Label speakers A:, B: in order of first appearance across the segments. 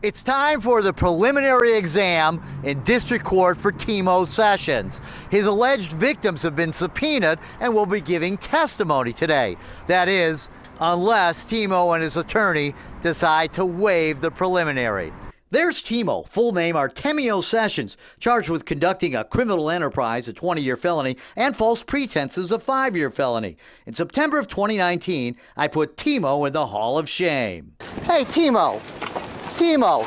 A: It's time for the preliminary exam in district court for Timo Sessions. His alleged victims have been subpoenaed and will be giving testimony today. That is, unless Timo and his attorney decide to waive the preliminary. There's Timo, full name Artemio Sessions, charged with conducting a criminal enterprise, a 20-year felony, and false pretenses, a 5-year felony. In September of 2019, I put Timo in the Hall of Shame. Hey, Timo,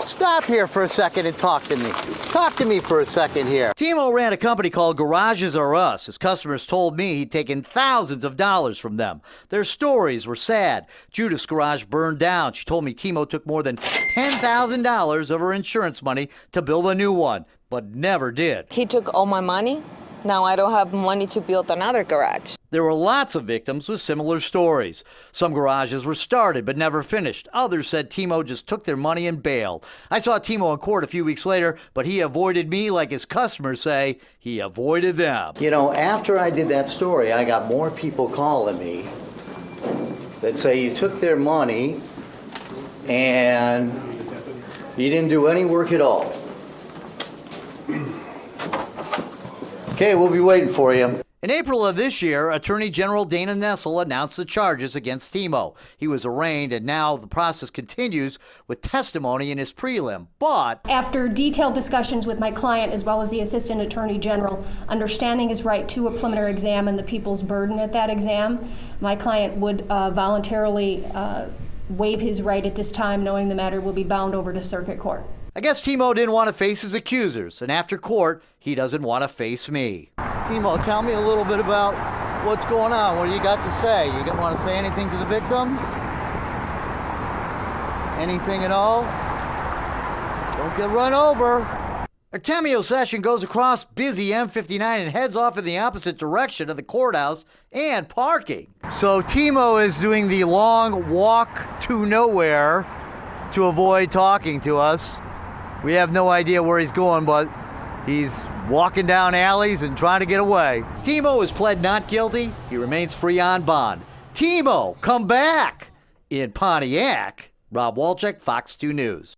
A: stop here for a second and talk to me. Talk to me for a second here. Timo ran a company called Garages R Us. His customers told me he'd taken thousands of dollars from them. Their stories were sad. Judith's garage burned down. She told me Timo took more than $10,000 of her insurance money to build a new one, but never did.
B: He took all my money. Now I don't have money to build another garage.
A: There were lots of victims with similar stories. Some garages were started but never finished. Others said Timo just took their money and bailed. I saw Timo in court a few weeks later, but he avoided me like his customers say he avoided them. You know, after I did that story, I got more people calling me that say you took their money and you didn't do any work at all. Okay, we'll be waiting for you. In April of this year, Attorney General Dana Nessel announced the charges against Timo. He was arraigned, and now the process continues with testimony in his prelim. But
C: after detailed discussions with my client as well as the Assistant Attorney General, understanding his right to a preliminary exam and the people's burden at that exam, my client would voluntarily waive his right at this time, knowing the matter will be bound over to circuit court.
A: I guess Timo didn't want to face his accusers, and after court, he doesn't want to face me. Timo, tell me a little bit about what's going on. What do you got to say? You don't want to say anything to the victims? Anything at all? Don't get run over. Artemio Sessions goes across busy M59 and heads off in the opposite direction of the courthouse and parking. So Timo is doing the long walk to nowhere to avoid talking to us. We have no idea where he's going, but he's walking down alleys and trying to get away. Timo has pled not guilty. He remains free on bond. Timo, come back! In Pontiac, Rob Wolchek, Fox 2 News.